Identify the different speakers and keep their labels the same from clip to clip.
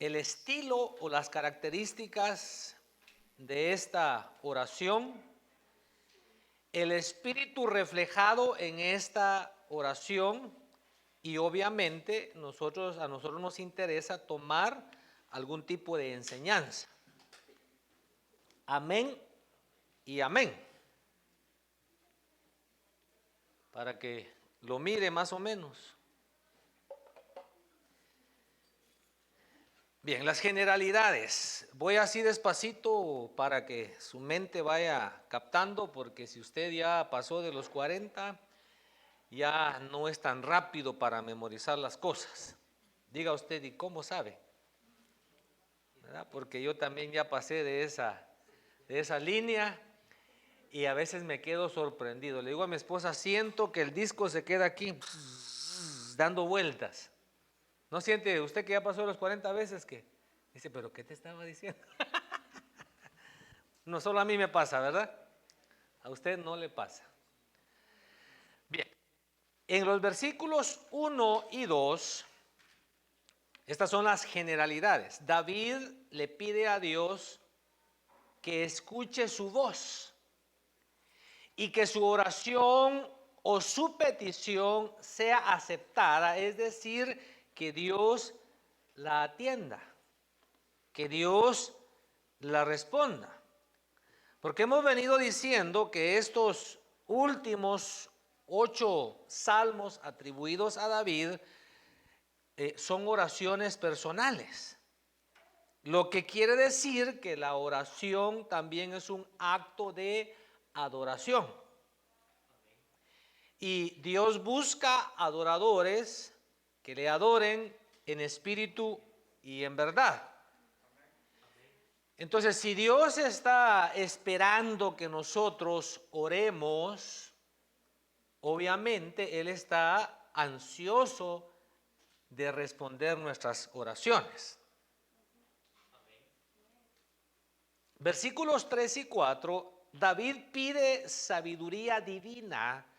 Speaker 1: El estilo o las características de esta oración, el espíritu reflejado en esta oración y obviamente a nosotros nos interesa tomar algún tipo de enseñanza. Amén y amén. Para que lo mire más o menos. Bien, las generalidades. Voy así despacito para que su mente vaya captando, porque si usted ya pasó de los 40, ya no es tan rápido para memorizar las cosas. Diga usted, ¿y cómo sabe? ¿Verdad? Porque yo también ya pasé de esa línea y a veces me quedo sorprendido. Le digo a mi esposa, siento que el disco se queda aquí dando vueltas. ¿No siente usted que ya pasó los 40 veces que? Dice, ¿pero qué te estaba diciendo? No solo a mí me pasa, ¿verdad? A usted no le pasa. Bien, en los versículos 1 y 2, estas son las generalidades. David le pide a Dios que escuche su voz y que su oración o su petición sea aceptada, es decir, que Dios la atienda, que Dios la responda. Porque hemos venido diciendo que estos últimos 8 salmos atribuidos a David son oraciones personales. Lo que quiere decir que la oración también es un acto de adoración. Y Dios busca adoradores que le adoren en espíritu y en verdad. Entonces, si Dios está esperando que nosotros oremos, obviamente Él está ansioso de responder nuestras oraciones. Versículos 3 y 4, David pide sabiduría divina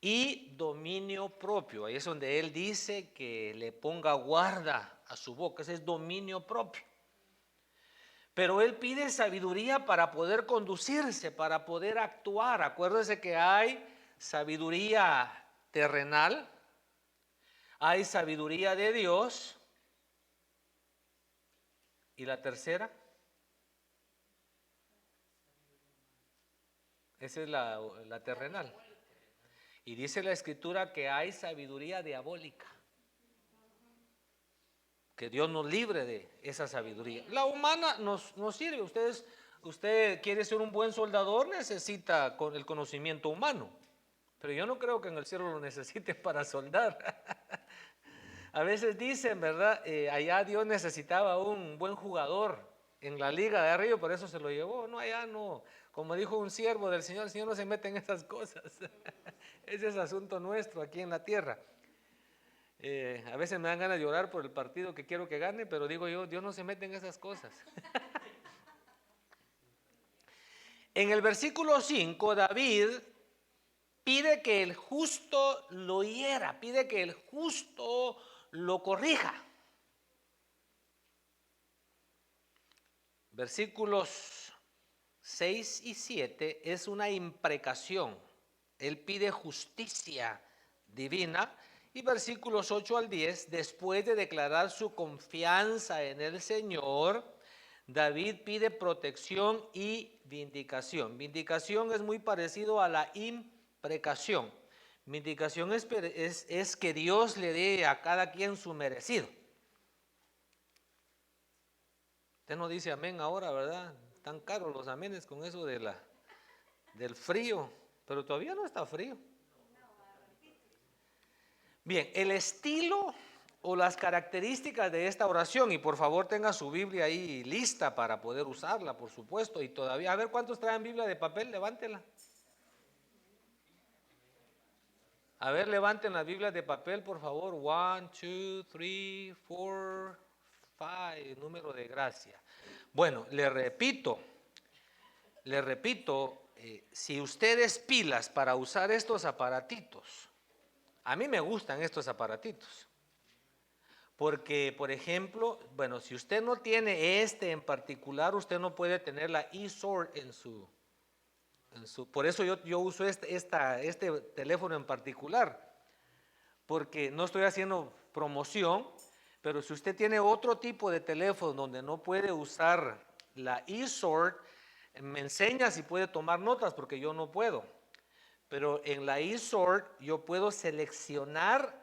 Speaker 1: y dominio propio. Ahí es donde él dice que le ponga guarda a su boca, ese es dominio propio. Pero él pide sabiduría para poder conducirse, para poder actuar. Acuérdese que hay sabiduría terrenal, hay sabiduría de Dios. ¿Y la tercera? Esa es la terrenal. Y dice la Escritura que hay sabiduría diabólica. Que Dios nos libre de esa sabiduría. La humana nos sirve. Usted quiere ser un buen soldador, necesita el conocimiento humano. Pero yo no creo que en el cielo lo necesite para soldar. A veces dicen, ¿verdad? Allá Dios necesitaba un buen jugador en la liga de arriba, por eso se lo llevó. No, allá no. Como dijo un siervo del Señor, el Señor no se mete en esas cosas. Ese es asunto nuestro aquí en la tierra. A veces me dan ganas de llorar por el partido que quiero que gane, pero digo yo, Dios no se mete en esas cosas. En el versículo 5, David pide que el justo lo hiera, pide que el justo lo corrija. Versículos 6 y 7 es una imprecación. Él pide justicia divina. Y versículos 8 al 10, después de declarar su confianza en el Señor, David pide protección y vindicación. Vindicación es muy parecido a la imprecación. Vindicación es que Dios le dé a cada quien su merecido. Usted no dice amén ahora, ¿verdad? Están caros los amenes con eso del frío, pero todavía no está frío. Bien, el estilo o las características de esta oración, y por favor tenga su Biblia ahí lista para poder usarla, por supuesto, y todavía, a ver cuántos traen Biblia de papel, levántela. A ver, levanten las Biblias de papel, por favor. 1, 2, 3, 4, 5, número de gracia. Bueno, le repito, si ustedes pilas para usar estos aparatitos, a mí me gustan estos aparatitos, Porque, por ejemplo, bueno, si usted no tiene este en particular, usted no puede tener la eSword en su por eso yo uso este teléfono en particular, porque no estoy haciendo promoción, pero si usted tiene otro tipo de teléfono donde no puede usar la eSword, me enseña si puede tomar notas, porque yo no puedo. Pero en la eSword yo puedo seleccionar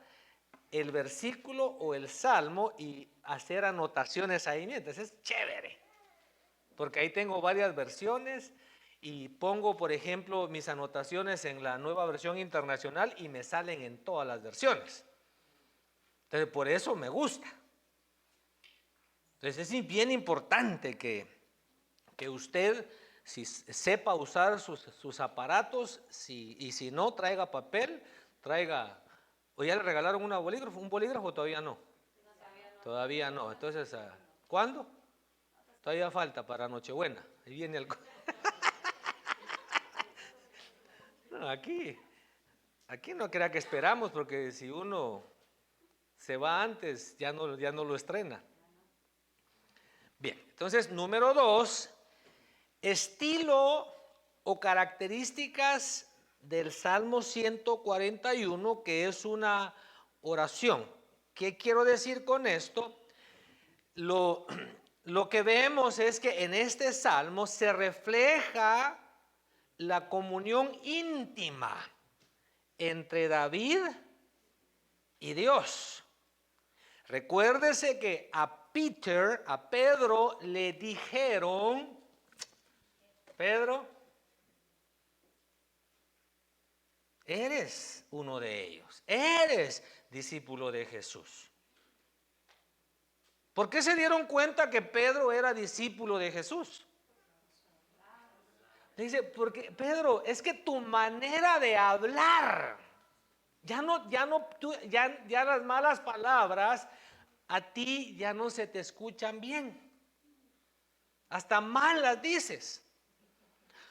Speaker 1: el versículo o el salmo y hacer anotaciones ahí. Entonces es chévere, porque ahí tengo varias versiones y pongo, por ejemplo, mis anotaciones en la Nueva Versión Internacional y me salen en todas las versiones. Entonces, por eso me gusta. Entonces, es bien importante que usted, si sepa usar sus aparatos, y si no, traiga papel, traiga. ¿O ya le regalaron un bolígrafo? Todavía no. Todavía no. Entonces, ¿cuándo? Todavía falta para Nochebuena. Ahí viene el... No, aquí no crea que esperamos, porque si uno se va antes, ya no lo estrena. Bien, entonces, número 2, estilo o características del Salmo 141, que es una oración. ¿Qué quiero decir con esto? Lo que vemos es que en este salmo se refleja la comunión íntima entre David y Dios. Recuérdese que a Pedro le dijeron: Pedro, eres uno de ellos, eres discípulo de Jesús. ¿Por qué se dieron cuenta que Pedro era discípulo de Jesús? Dice, porque Pedro, es que tu manera de hablar, ya las malas palabras a ti ya no se te escuchan bien, hasta mal las dices.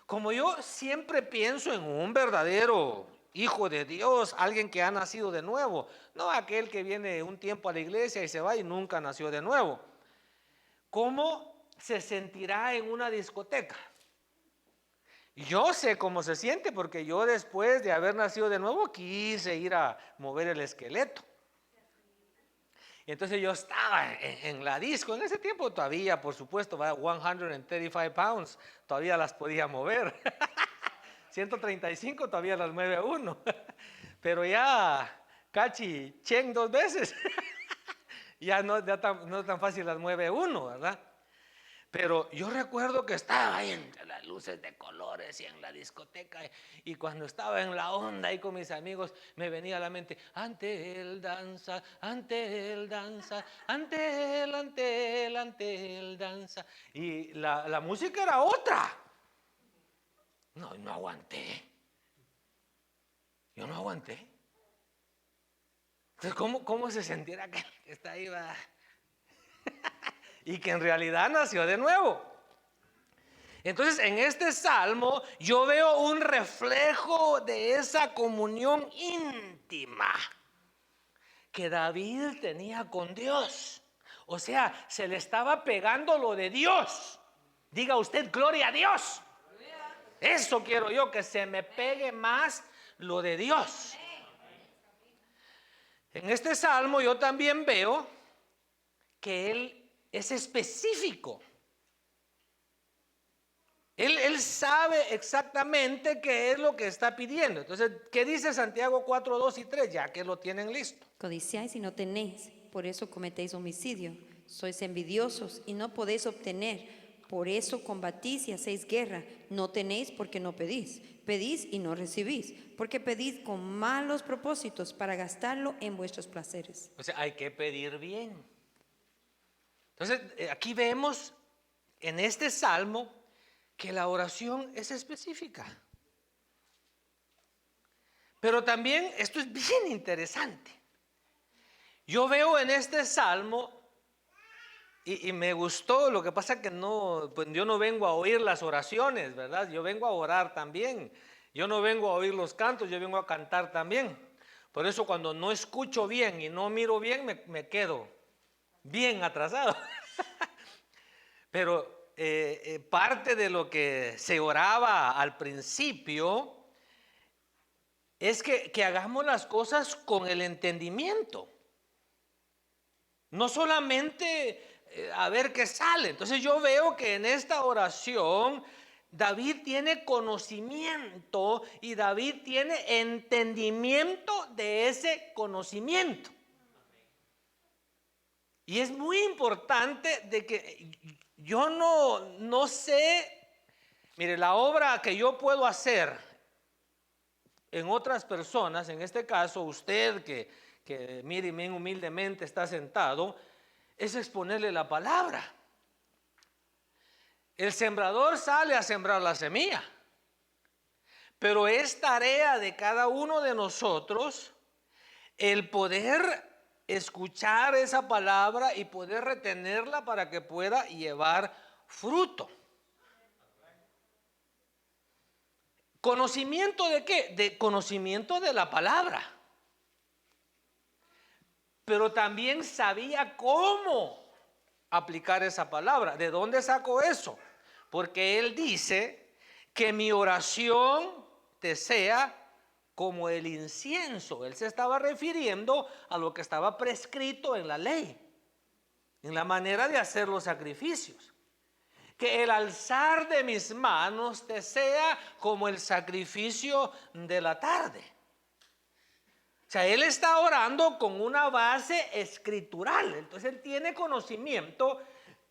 Speaker 1: Como yo siempre pienso en un verdadero hijo de Dios, alguien que ha nacido de nuevo, no aquel que viene un tiempo a la iglesia y se va y nunca nació de nuevo. ¿Cómo se sentirá en una discoteca? Yo sé cómo se siente, porque yo, después de haber nacido de nuevo, quise ir a mover el esqueleto. Entonces yo estaba en la disco. En ese tiempo todavía, por supuesto, 135 pounds, todavía las podía mover. 135 todavía las mueve uno. Pero ya cachi chen 2 veces. Ya no es tan fácil las mueve uno, ¿verdad? Pero yo recuerdo que estaba ahí entre las luces de colores y en la discoteca, y cuando estaba en la onda ahí con mis amigos, me venía a la mente: ante él danza, ante él danza, ante él danza. Y la música era otra. No aguanté. Yo no aguanté. Entonces, ¿cómo se sentirá que está ahí, va? Y que en realidad nació de nuevo. Entonces, en este salmo yo veo un reflejo de esa comunión íntima que David tenía con Dios. O sea, se le estaba pegando lo de Dios. Diga usted: gloria a Dios. Eso quiero yo, que se me pegue más lo de Dios. En este salmo yo también veo que Él es específico. Él sabe exactamente qué es lo que está pidiendo. Entonces, ¿qué dice Santiago 4, 2 y 3? Ya que lo tienen listo.
Speaker 2: Codiciáis y no tenéis, por eso cometéis homicidio. Sois envidiosos y no podéis obtener, por eso combatís y hacéis guerra. No tenéis porque no pedís. Pedís y no recibís, porque pedís con malos propósitos para gastarlo en vuestros placeres.
Speaker 1: O sea, hay que pedir bien. Entonces, aquí vemos en este salmo que la oración es específica. Pero también esto es bien interesante. Yo veo en este salmo, y me gustó, lo que pasa es que pues yo no vengo a oír las oraciones, ¿verdad? Yo vengo a orar también. Yo no vengo a oír los cantos, yo vengo a cantar también. Por eso, cuando no escucho bien y no miro bien, me quedo bien atrasado. Pero parte de lo que se oraba al principio es que hagamos las cosas con el entendimiento. No solamente a ver qué sale. Entonces yo veo que en esta oración David tiene conocimiento y David tiene entendimiento de ese conocimiento. Y es muy importante de que yo no sé, mire, la obra que yo puedo hacer en otras personas, en este caso usted que mire bien humildemente está sentado, es exponerle la palabra. El sembrador sale a sembrar la semilla, pero es tarea de cada uno de nosotros el poder escuchar esa palabra y poder retenerla para que pueda llevar fruto. ¿Conocimiento de qué? De conocimiento de la palabra. Pero también sabía cómo aplicar esa palabra. ¿De dónde sacó eso? Porque él dice que mi oración te sea como el incienso. Él se estaba refiriendo a lo que estaba prescrito en la ley, en la manera de hacer los sacrificios. Que el alzar de mis manos te sea como el sacrificio de la tarde. O sea, él está orando con una base escritural. Entonces él tiene conocimiento,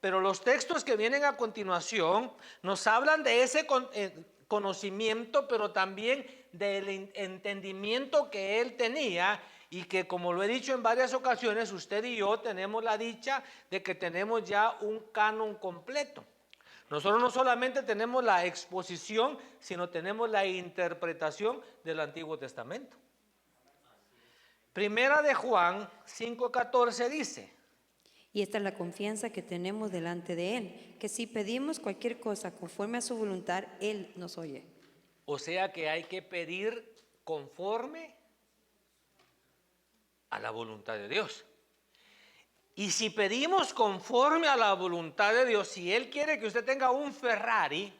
Speaker 1: pero los textos que vienen a continuación nos hablan de ese conocimiento, pero también del entendimiento que él tenía y que, como lo he dicho en varias ocasiones, usted y yo tenemos la dicha de que tenemos ya un canon completo. Nosotros no solamente tenemos la exposición, sino tenemos la interpretación del Antiguo Testamento. Primera de Juan 5:14 dice:
Speaker 2: Y esta es la confianza que tenemos delante de Él, que si pedimos cualquier cosa conforme a su voluntad, Él nos oye.
Speaker 1: O sea que hay que pedir conforme a la voluntad de Dios. Y si pedimos conforme a la voluntad de Dios, si Él quiere que usted tenga un Ferrari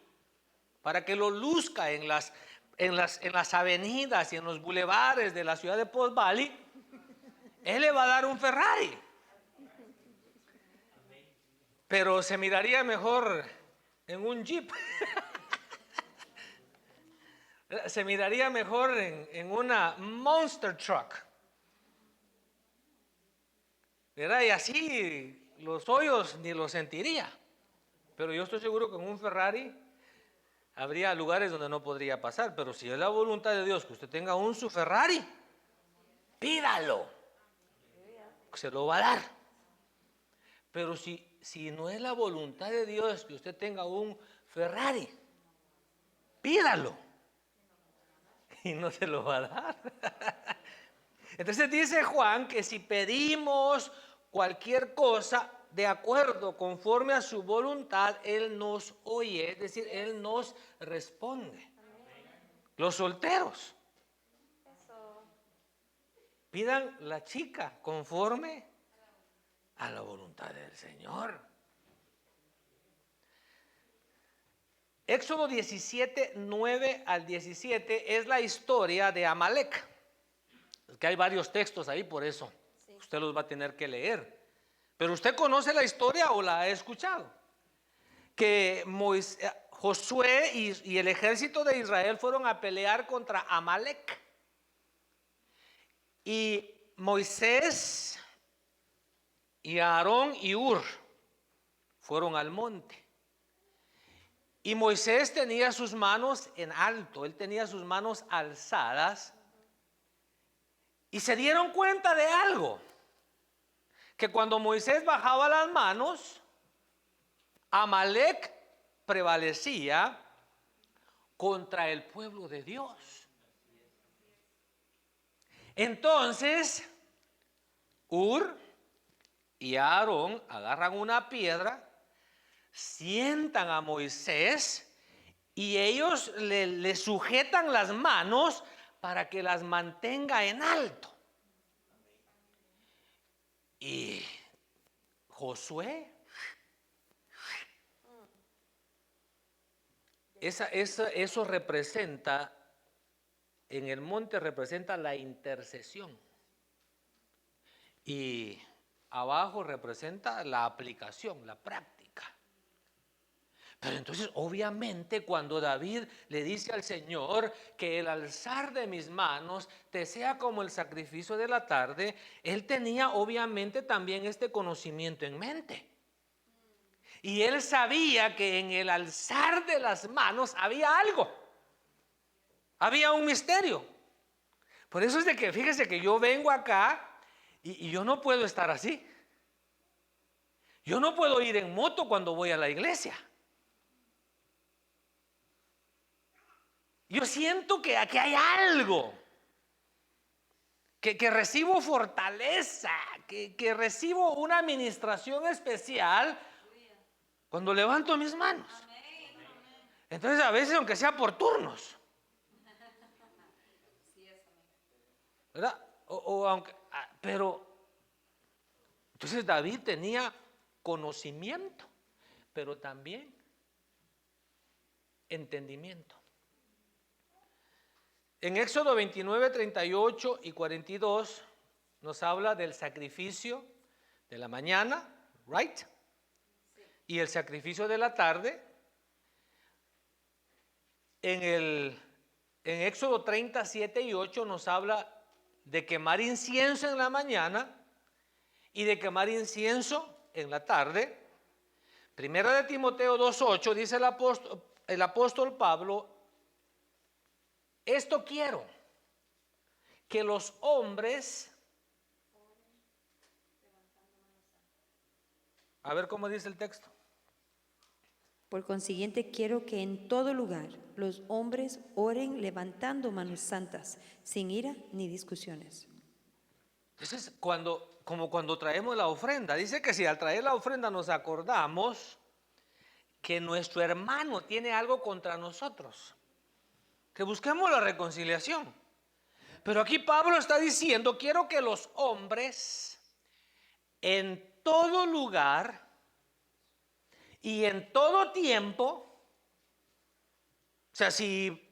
Speaker 1: para que lo luzca en las avenidas y en los bulevares de la ciudad de Post Valley, Él le va a dar un Ferrari. Pero se miraría mejor en un Jeep. Se miraría mejor en una Monster Truck. ¿Verdad? Y así los hoyos ni los sentiría. Pero yo estoy seguro que en un Ferrari habría lugares donde no podría pasar. Pero si es la voluntad de Dios que usted tenga un su Ferrari, pídalo. Se lo va a dar. Pero si no es la voluntad de Dios que usted tenga un Ferrari, pídalo. Y no se lo va a dar. Entonces dice Juan que si pedimos cualquier cosa de acuerdo, conforme a su voluntad, Él nos oye, es decir, Él nos responde. Los solteros, pidan la chica conforme a la voluntad del Señor. Éxodo 17, 9 al 17 es la historia de Amalek. Es que hay varios textos ahí, por eso usted los va a tener que leer. Pero usted conoce la historia o la ha escuchado. Que Josué y el ejército de Israel fueron a pelear contra Amalek. Y Moisés y Aarón y Hur fueron al monte. Y Moisés tenía sus manos en alto, él tenía sus manos alzadas. Y se dieron cuenta de algo, que cuando Moisés bajaba las manos, Amalek prevalecía contra el pueblo de Dios. Entonces, Hur y Aarón agarran una piedra, sientan a Moisés y ellos le sujetan las manos para que las mantenga en alto. Y Josué. Eso representa, en el monte representa la intercesión. Y abajo representa la aplicación, la práctica. Pero entonces, obviamente, cuando David le dice al Señor que el alzar de mis manos te sea como el sacrificio de la tarde, él tenía obviamente también este conocimiento en mente. Y él sabía que en el alzar de las manos había algo, había un misterio. Por eso es de que, fíjese que yo vengo acá y yo no puedo estar así. Yo no puedo ir en moto cuando voy a la iglesia. Yo siento que aquí hay algo, que recibo fortaleza, que recibo una administración especial cuando levanto mis manos. Entonces a veces aunque sea por turnos, ¿verdad? Pero entonces David tenía conocimiento, pero también entendimiento. En Éxodo 29, 38 y 42 nos habla del sacrificio de la mañana, right? Y el sacrificio de la tarde. En Éxodo 37 y 8 nos habla de quemar incienso en la mañana y de quemar incienso en la tarde. Primera de Timoteo 2:8 dice el apóstol Pablo: esto quiero, que los hombres, a ver cómo dice el texto.
Speaker 2: Por consiguiente, quiero que en todo lugar los hombres oren levantando manos santas, sin ira ni discusiones.
Speaker 1: Entonces, como cuando traemos la ofrenda, dice que si al traer la ofrenda nos acordamos que nuestro hermano tiene algo contra nosotros, que busquemos la reconciliación. Pero aquí Pablo está diciendo: quiero que los hombres en todo lugar y en todo tiempo, o sea, si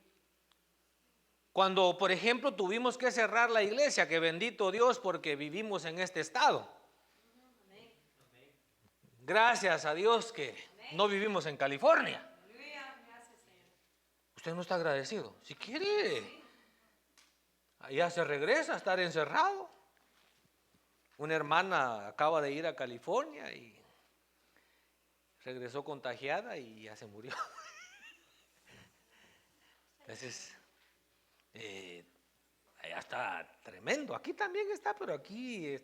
Speaker 1: cuando por ejemplo tuvimos que cerrar la iglesia, que bendito Dios porque vivimos en este estado, gracias a Dios que no vivimos en California. Usted no está agradecido. Si quiere, allá se regresa a estar encerrado. Una hermana acaba de ir a California y regresó contagiada y ya se murió. Entonces, allá está tremendo. Aquí también está, pero aquí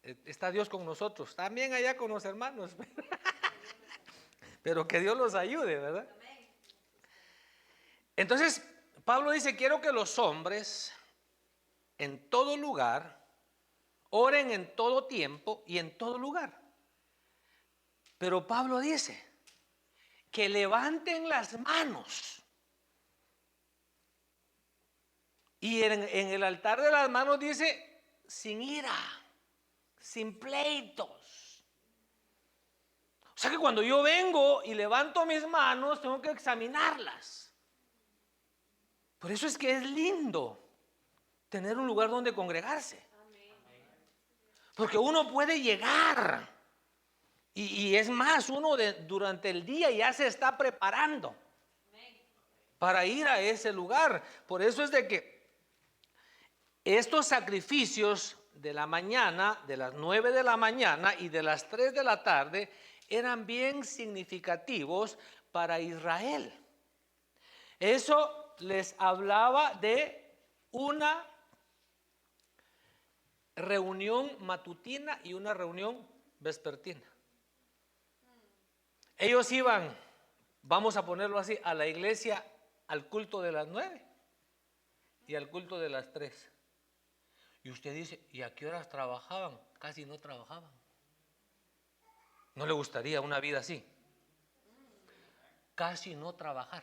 Speaker 1: está Dios con nosotros. También allá con los hermanos. Pero que Dios los ayude, ¿verdad? Entonces, Pablo dice: quiero que los hombres en todo lugar oren en todo tiempo y en todo lugar. Pero Pablo dice que levanten las manos. Y en el altar de las manos dice: sin ira, sin pleitos. O sea que cuando yo vengo y levanto mis manos, tengo que examinarlas. Por eso es que es lindo tener un lugar donde congregarse. Porque uno puede llegar. Y es más, uno durante el día ya se está preparando para ir a ese lugar. Por eso es de que estos sacrificios de la mañana, de las 9 de la mañana y de las 3 de la tarde, eran bien significativos para Israel. Eso les hablaba de una reunión matutina y una reunión vespertina. Ellos iban, vamos a ponerlo así, a la iglesia al culto de las 9 y al culto de las 3. Y usted dice: ¿y a qué horas trabajaban? Casi no trabajaban. ¿No le gustaría una vida así? Casi no trabajar.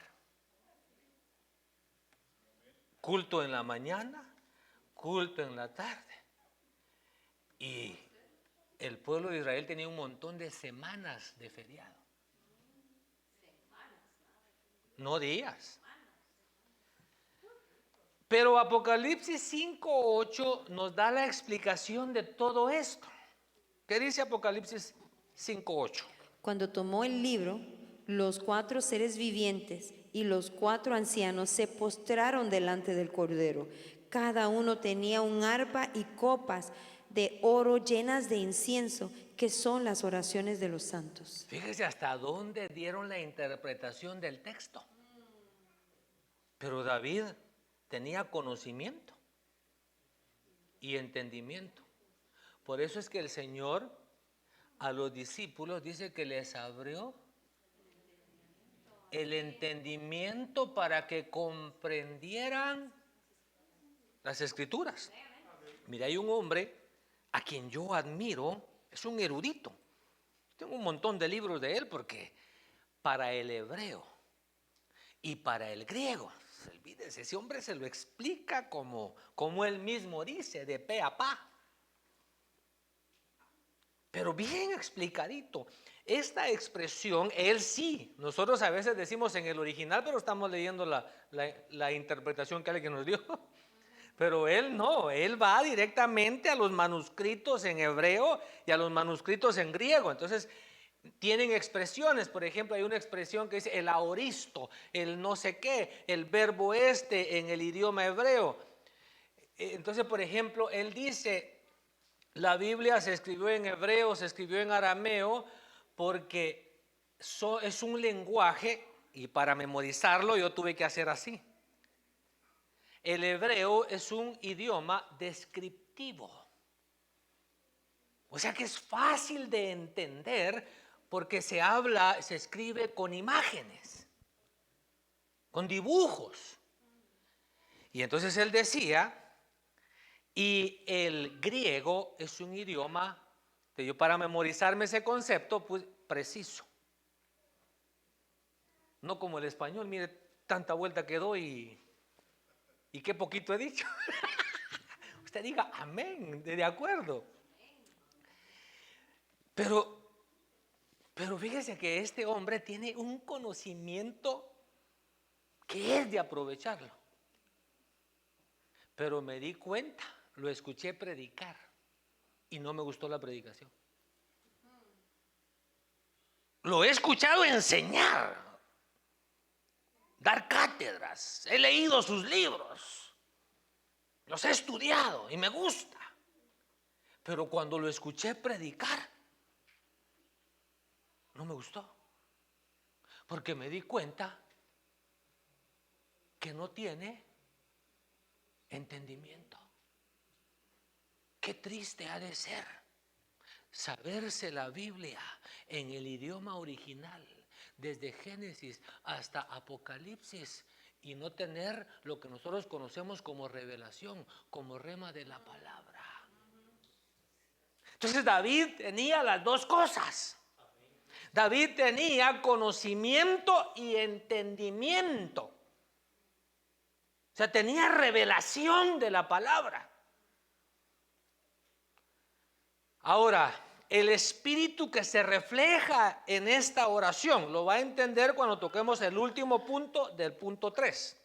Speaker 1: Culto en la mañana, culto en la tarde. Y el pueblo de Israel tenía un montón de semanas de feriado. No días. Pero Apocalipsis 5:8 nos da la explicación de todo esto. ¿Qué dice Apocalipsis 5:8?
Speaker 2: Cuando tomó el libro, los 4 seres vivientes y los 4 ancianos se postraron delante del Cordero. Cada uno tenía un arpa y copas de oro llenas de incienso, que son las oraciones de los santos.
Speaker 1: Fíjese hasta dónde dieron la interpretación del texto. Pero David tenía conocimiento y entendimiento. Por eso es que el Señor a los discípulos dice que les abrió el entendimiento para que comprendieran las Escrituras. Mira, hay un hombre a quien yo admiro, es un erudito. Tengo un montón de libros de él porque para el hebreo y para el griego, olvídese, ese hombre se lo explica como él mismo dice, de pe a pa. Pero bien explicadito. Esta expresión, él sí, nosotros a veces decimos en el original, pero estamos leyendo la interpretación que alguien nos dio. Pero él no, él va directamente a los manuscritos en hebreo y a los manuscritos en griego. Entonces, tienen expresiones, por ejemplo, hay una expresión que dice el aoristo, el no sé qué, el verbo este en el idioma hebreo. Entonces, por ejemplo, él dice, la Biblia se escribió en hebreo, se escribió en arameo, porque es un lenguaje, y para memorizarlo yo tuve que hacer así. El hebreo es un idioma descriptivo. O sea que es fácil de entender porque se escribe con imágenes, con dibujos. Y entonces él decía, y el griego es un idioma, que yo para memorizarme ese concepto, pues preciso. No como el español, mire, tanta vuelta que doy y qué poquito he dicho. Usted diga amén, de acuerdo. Pero fíjese que este hombre tiene un conocimiento que es de aprovecharlo. Pero me di cuenta, lo escuché predicar y no me gustó la predicación. Lo he escuchado enseñar, dar cátedras, he leído sus libros, los he estudiado y me gusta. Pero cuando lo escuché predicar, no me gustó, porque me di cuenta que no tiene entendimiento. Qué triste ha de ser saberse la Biblia en el idioma original, desde Génesis hasta Apocalipsis, y no tener lo que nosotros conocemos como revelación, como rema de la palabra. Entonces David tenía las dos cosas. David tenía conocimiento y entendimiento. O sea, tenía revelación de la palabra. Ahora, el espíritu que se refleja en esta oración lo va a entender cuando toquemos el último punto del punto 3.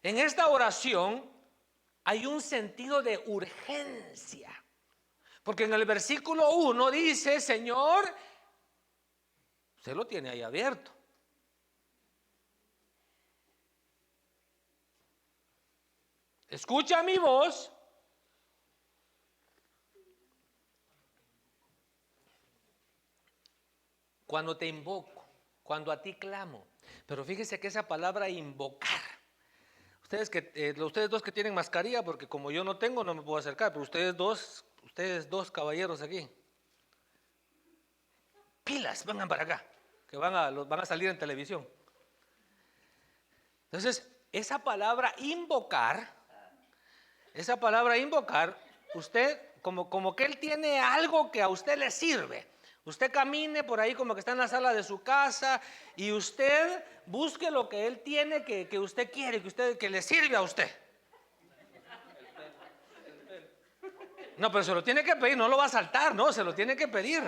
Speaker 1: En esta oración hay un sentido de urgencia. Porque en el versículo 1 dice, Señor, usted lo tiene ahí abierto. Escucha mi voz. Cuando te invoco, cuando a ti clamo. Pero fíjese que esa palabra invocar, ustedes dos que tienen mascarilla, porque como yo no tengo, no me puedo acercar, pero ustedes dos caballeros aquí, pilas, vengan para acá, que van a salir en televisión. Entonces, esa palabra invocar, usted, como que él tiene algo que a usted le sirve. Usted camine por ahí como que está en la sala de su casa y usted busque lo que él tiene que usted quiere, que le sirve a usted. No, pero se lo tiene que pedir, no lo va a saltar, no, se lo tiene que pedir.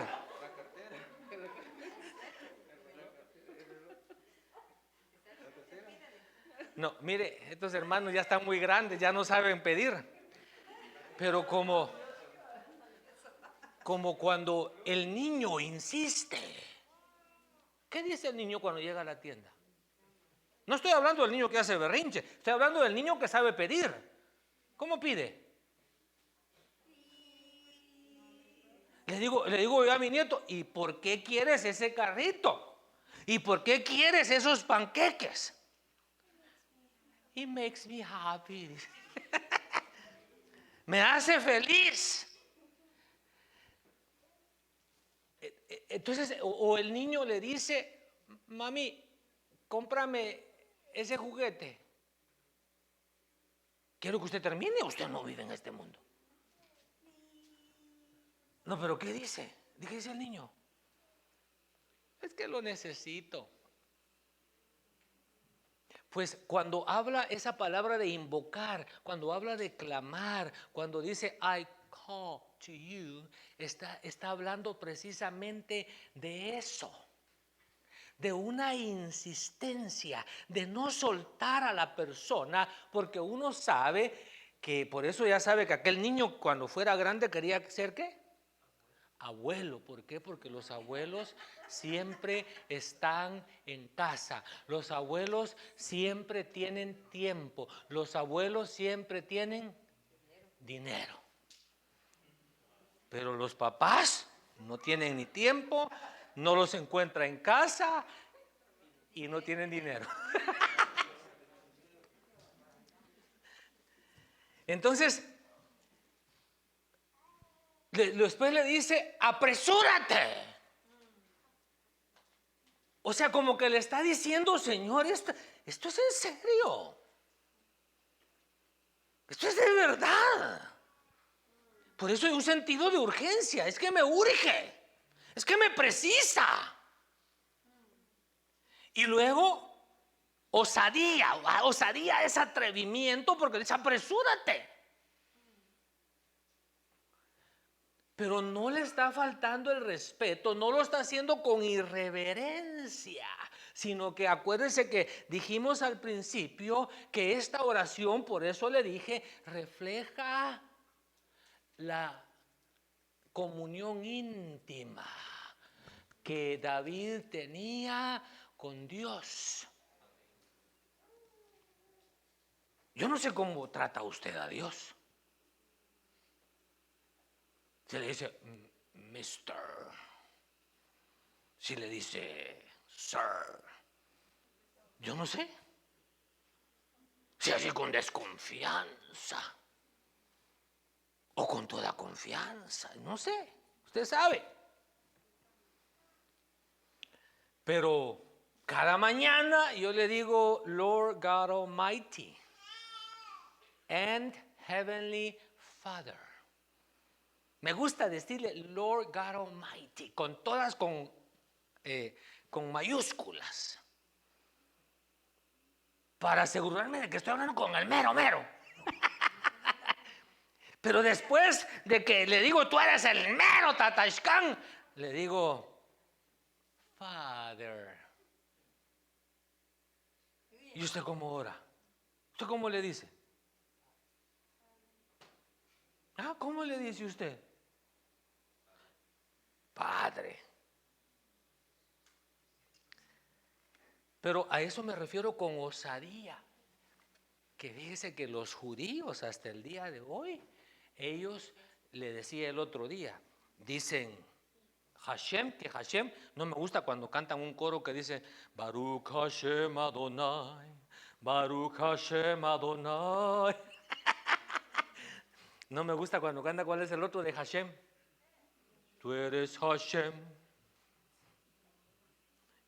Speaker 1: No, mire, estos hermanos ya están muy grandes, ya no saben pedir. Pero como cuando el niño insiste. ¿Qué dice el niño cuando llega a la tienda? No estoy hablando del niño que hace berrinche, estoy hablando del niño que sabe pedir. ¿Cómo pide? Le digo yo a mi nieto, ¿y por qué quieres ese carrito? ¿Y por qué quieres esos panqueques? It makes me happy. Me hace feliz. Entonces, o el niño le dice, mami, cómprame ese juguete. Quiero que usted termine, usted no vive en este mundo. No, pero ¿qué dice? ¿Qué dice el niño? Es que lo necesito. Pues cuando habla esa palabra de invocar, cuando habla de clamar, cuando dice I call to you, está hablando precisamente de eso, de una insistencia, de no soltar a la persona, porque uno sabe que, por eso ya sabe que aquel niño cuando fuera grande quería ser ¿qué? Abuelo. ¿Por qué? Porque los abuelos siempre están en casa. Los abuelos siempre tienen tiempo. Los abuelos siempre tienen dinero. Pero los papás no tienen ni tiempo, no los encuentra en casa y no tienen dinero. Entonces, después le dice, apresúrate. O sea, como que le está diciendo, Señor, esto es en serio. Esto es de verdad. Por eso hay un sentido de urgencia. Es que me urge. Es que me precisa. Y luego, osadía. Osadía es atrevimiento porque dice, apresúrate. Pero no le está faltando el respeto, no lo está haciendo con irreverencia, sino que acuérdense que dijimos al principio que esta oración, por eso le dije, refleja la comunión íntima que David tenía con Dios. Yo no sé cómo trata usted a Dios. Si le dice Mister, si le dice Sir, yo no sé. Si así con desconfianza o con toda confianza, no sé, usted sabe. Pero cada mañana yo le digo Lord God Almighty and Heavenly Father. Me gusta decirle Lord God Almighty, con todas con mayúsculas, para asegurarme de que estoy hablando con el mero mero. Pero después de que le digo, tú eres el mero Tataishkan, le digo, Father. ¿Y usted cómo ora? ¿Usted cómo le dice? ¿Cómo le dice usted? Padre. Pero a eso me refiero con osadía. Que fíjese que los judíos hasta el día de hoy, ellos, le decía el otro día, dicen Hashem, que Hashem, no me gusta cuando cantan un coro que dice Baruch Hashem Adonai, Baruch Hashem Adonai. No me gusta cuando canta, ¿cuál es el otro de Hashem? Tú eres Hashem.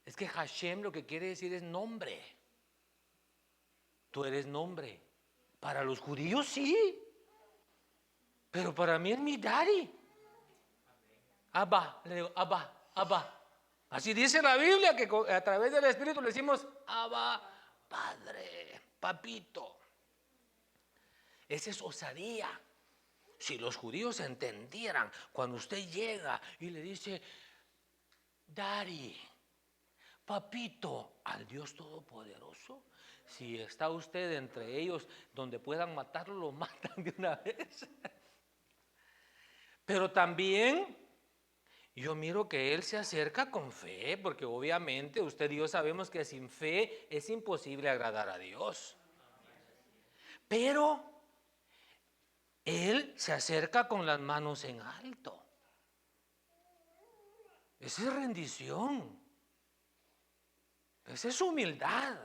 Speaker 1: Es que Hashem lo que quiere decir es nombre. Tú eres nombre. Para los judíos sí, pero para mí es mi daddy. Abba, le digo, Abba, Abba. Así dice la Biblia, que a través del Espíritu le decimos Abba, Padre, Papito. Esa es osadía. Si los judíos entendieran cuando usted llega y le dice, Daddy, papito, al Dios Todopoderoso, si está usted entre ellos donde puedan matarlo, lo matan de una vez. Pero también yo miro que Él se acerca con fe, porque obviamente usted y yo sabemos que sin fe es imposible agradar a Dios. Pero Él se acerca con las manos en alto. Esa es rendición. Esa es humildad.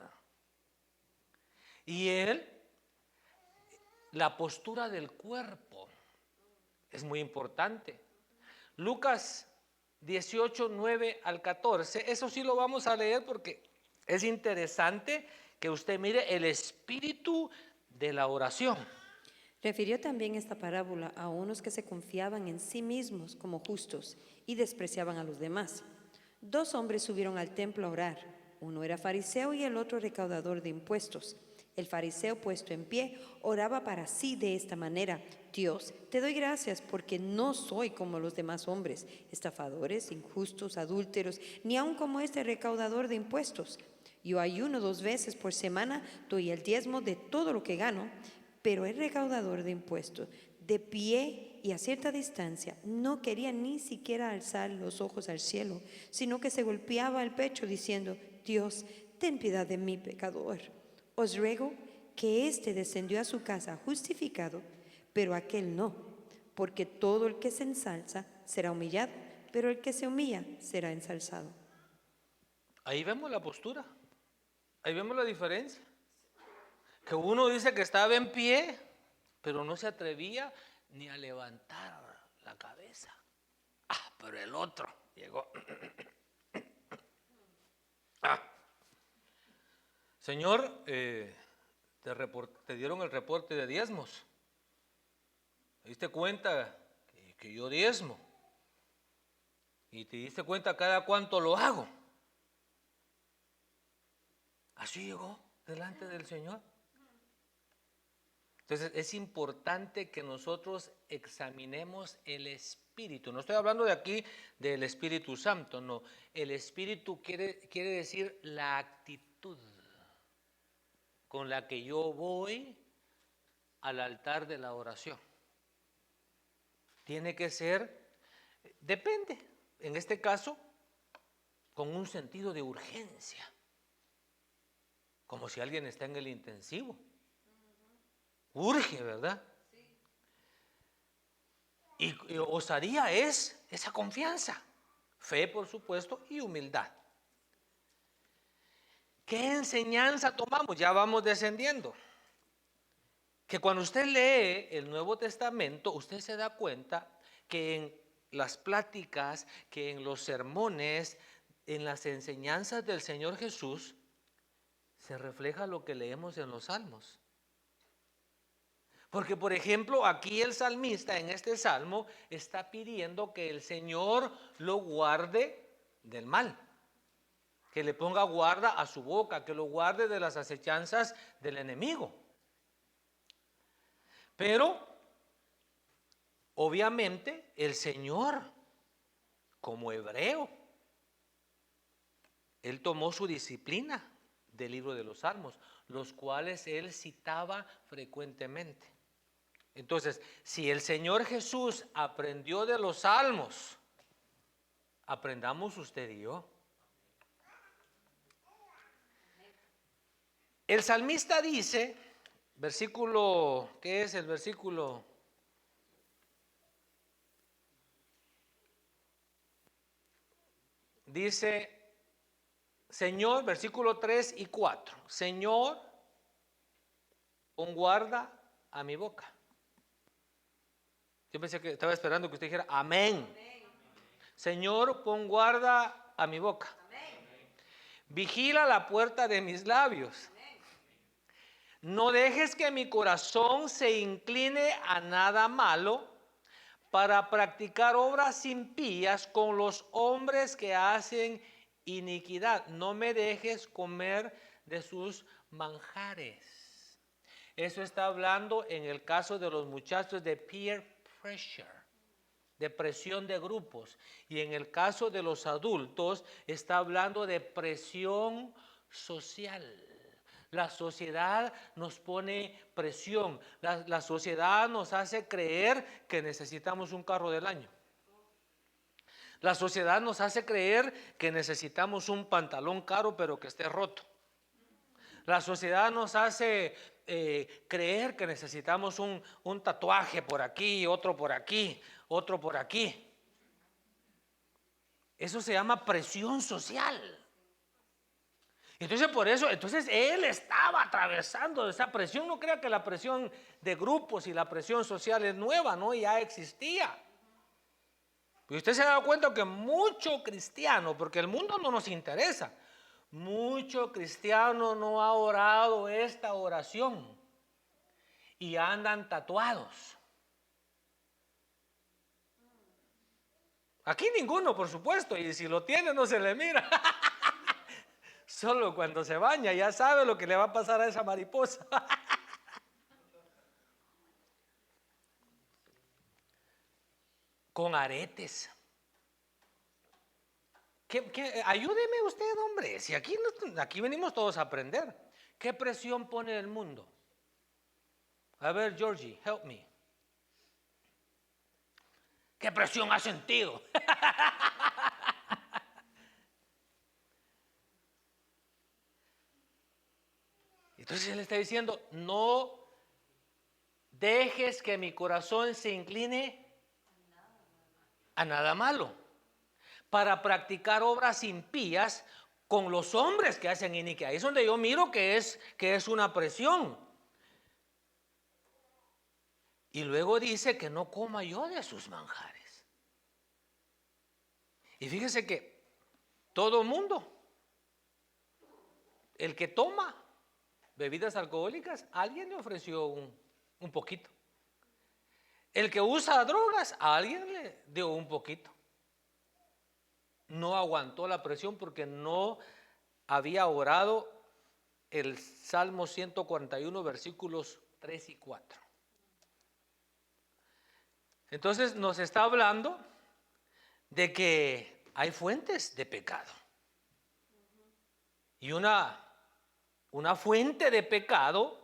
Speaker 1: Y Él, la postura del cuerpo es muy importante. Lucas 18, 9 al 14, eso sí lo vamos a leer porque es interesante que usted mire el espíritu de la oración.
Speaker 2: Refirió también esta parábola a unos que se confiaban en sí mismos como justos y despreciaban a los demás. 2 hombres subieron al templo a orar. Uno era fariseo y el otro recaudador de impuestos. El fariseo, puesto en pie, oraba para sí de esta manera: Dios, te doy gracias porque no soy como los demás hombres, estafadores, injustos, adúlteros, ni aun como este recaudador de impuestos. Yo ayuno 2 veces por semana, doy el diezmo de todo lo que gano. Pero el recaudador de impuestos, de pie y a cierta distancia, no quería ni siquiera alzar los ojos al cielo, sino que se golpeaba el pecho diciendo: Dios, ten piedad de mí, pecador. Os ruego que éste descendió a su casa justificado, pero aquel no, porque todo el que se ensalza será humillado, pero el que se humilla será ensalzado.
Speaker 1: Ahí vemos la postura, ahí vemos la diferencia. Que uno dice que estaba en pie, pero no se atrevía ni a levantar la cabeza. Pero el otro llegó. Señor, te dieron el reporte de diezmos. ¿Te diste cuenta que yo diezmo? ¿Y te diste cuenta cada cuánto lo hago? Así llegó delante del Señor. Entonces es importante que nosotros examinemos el Espíritu. No estoy hablando de aquí del Espíritu Santo, no. El Espíritu quiere decir la actitud con la que yo voy al altar de la oración. Tiene que ser, depende, en este caso, con un sentido de urgencia. Como si alguien está en el intensivo. Urge, ¿verdad? Sí. Y osadía es esa confianza, fe, por supuesto, y humildad. ¿Qué enseñanza tomamos? Ya vamos descendiendo. Que cuando usted lee el Nuevo Testamento, usted se da cuenta que en las pláticas, que en los sermones, en las enseñanzas del Señor Jesús, se refleja lo que leemos en los Salmos. Porque, por ejemplo, aquí el salmista en este salmo está pidiendo que el Señor lo guarde del mal, que le ponga guarda a su boca, que lo guarde de las acechanzas del enemigo. Pero, obviamente, el Señor, como hebreo, Él tomó su disciplina del libro de los Salmos, los cuales Él citaba frecuentemente. Entonces, si el Señor Jesús aprendió de los salmos, aprendamos usted y yo. El salmista dice, versículo, ¿qué es el versículo? Dice, Señor, versículo 3 y 4, Señor, pon guarda a mi boca. Yo pensé que estaba esperando que usted dijera amén. Señor, pon guarda a mi boca. Vigila la puerta de mis labios. No dejes que mi corazón se incline a nada malo para practicar obras impías con los hombres que hacen iniquidad. No me dejes comer de sus manjares. Eso está hablando en el caso de los muchachos de peer pressure, de presión de grupos. Y en el caso de los adultos, está hablando de presión social. La sociedad nos pone presión. La sociedad nos hace creer que necesitamos un carro del año. La sociedad nos hace creer que necesitamos un pantalón caro pero que esté roto. La sociedad nos hace creer que necesitamos un tatuaje por aquí, otro por aquí, otro por aquí. Eso se llama presión social. Entonces por eso, entonces él estaba atravesando esa presión. No crea que la presión de grupos y la presión social es nueva, ¿no? Ya existía. Y usted se ha dado cuenta que mucho cristiano, porque el mundo no nos interesa, mucho cristiano no ha orado esta oración y andan tatuados. Aquí ninguno, por supuesto, y si lo tiene no se le mira. Solo cuando se baña ya sabe lo que le va a pasar a esa mariposa. Con aretes. Ayúdeme usted, hombre. Si aquí venimos todos a aprender. ¿Qué presión pone el mundo? A ver, Georgie, help me. ¿Qué presión ha sentido? Entonces él está diciendo, no dejes que mi corazón se incline a nada malo, para practicar obras impías con los hombres que hacen iniquidad. Ahí es donde yo miro que es una presión. Y luego dice que no coma yo de sus manjares. Y fíjese que todo mundo, el que toma bebidas alcohólicas, alguien le ofreció un poquito. El que usa drogas, a alguien le dio un poquito. No aguantó la presión porque no había orado el Salmo 141, versículos 3 y 4. Entonces nos está hablando de que hay fuentes de pecado. Y una fuente de pecado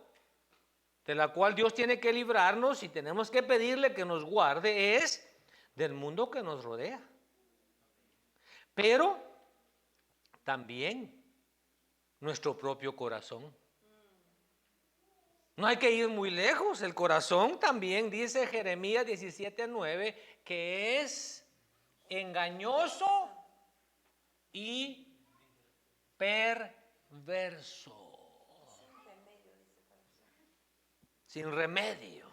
Speaker 1: de la cual Dios tiene que librarnos y tenemos que pedirle que nos guarde es del mundo que nos rodea. Pero también nuestro propio corazón. No hay que ir muy lejos. El corazón también, dice Jeremías 17:9, que es engañoso y perverso. Sin remedio.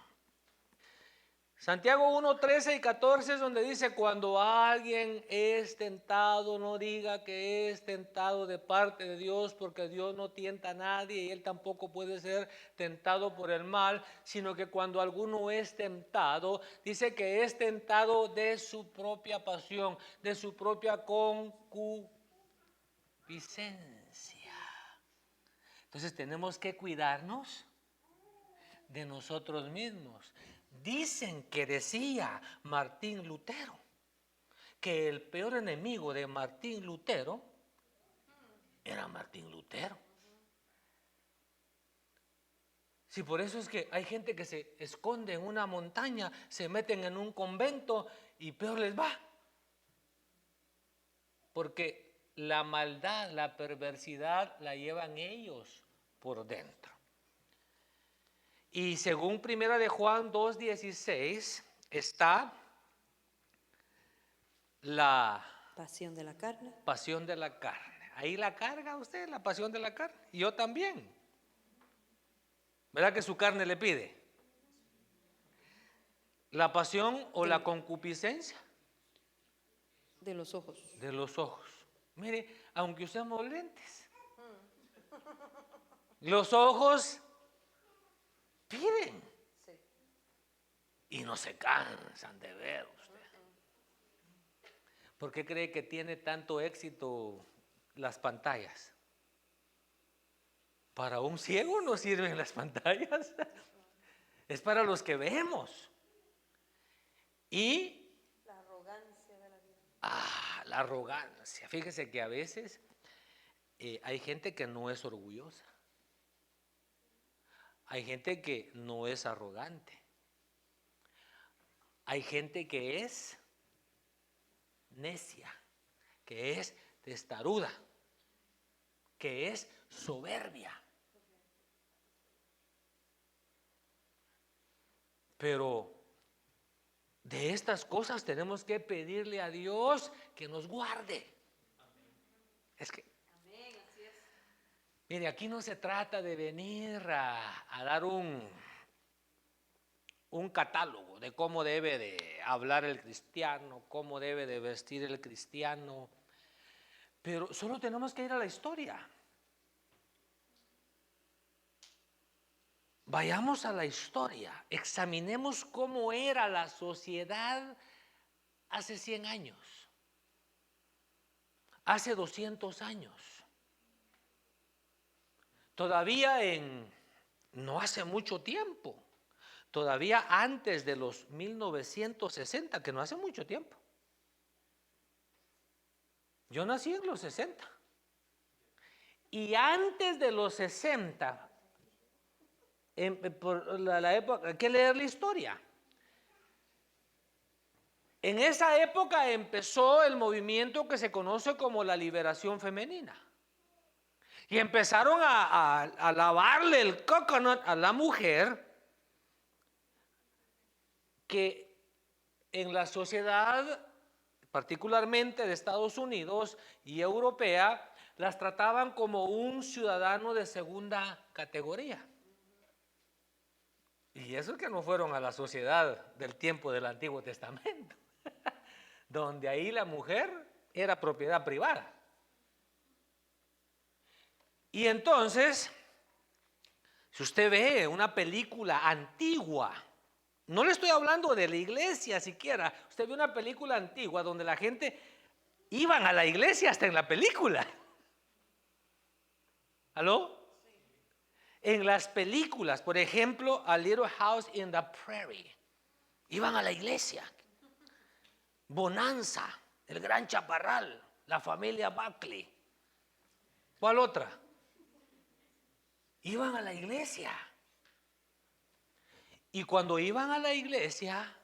Speaker 1: Santiago 1:13 y 14 es donde dice, cuando alguien es tentado, no diga que es tentado de parte de Dios, porque Dios no tienta a nadie y Él tampoco puede ser tentado por el mal, sino que cuando alguno es tentado, dice que es tentado de su propia pasión, de su propia concupiscencia. Entonces tenemos que cuidarnos de nosotros mismos. Dicen que decía Martín Lutero que el peor enemigo de Martín Lutero era Martín Lutero. Sí, por eso es que hay gente que se esconde en una montaña, se meten en un convento y peor les va. Porque la maldad, la perversidad la llevan ellos por dentro. Y según Primera de Juan 2:16 está la
Speaker 2: Pasión de la carne.
Speaker 1: pasión de la carne. Ahí la carga usted, la pasión de la carne. Y yo también. ¿Verdad que su carne le pide? La pasión o la concupiscencia.
Speaker 2: De los ojos.
Speaker 1: De los ojos. Mire, aunque usemos lentes, los ojos piden. Sí. Y no se cansan de ver usted. ¿Por qué cree que tiene tanto éxito las pantallas? Para un ciego no sirven las pantallas. Es para los que vemos. Y
Speaker 2: La arrogancia de la vida.
Speaker 1: la arrogancia. Fíjese que a veces hay gente que no es orgullosa. Hay gente que no es arrogante. Hay gente que es necia, que es testaruda, que es soberbia. Pero de estas cosas tenemos que pedirle a Dios que nos guarde. Es que, mire, aquí no se trata de venir a dar un catálogo de cómo debe de hablar el cristiano, cómo debe de vestir el cristiano, pero solo tenemos que ir a la historia. Vayamos a la historia, examinemos cómo era la sociedad hace 100 años, hace 200 años. Todavía no hace mucho tiempo, todavía antes de los 1960, que no hace mucho tiempo. Yo nací en los 60. Y antes de los 60, por la época, hay que leer la historia. En esa época empezó el movimiento que se conoce como la liberación femenina. Y empezaron a lavarle el coconut a la mujer, que en la sociedad, particularmente de Estados Unidos y europea, las trataban como un ciudadano de segunda categoría. Y eso que no fueron a la sociedad del tiempo del Antiguo Testamento, donde ahí la mujer era propiedad privada. Y entonces, si usted ve una película antigua, no le estoy hablando de la iglesia siquiera, usted ve una película antigua donde la gente iban a la iglesia hasta en la película. ¿Aló? En las películas, por ejemplo, A Little House in the Prairie, iban a la iglesia. Bonanza, El Gran Chaparral, La Familia Buckley. ¿Cuál otra? Iban a la iglesia. Y cuando iban a la iglesia,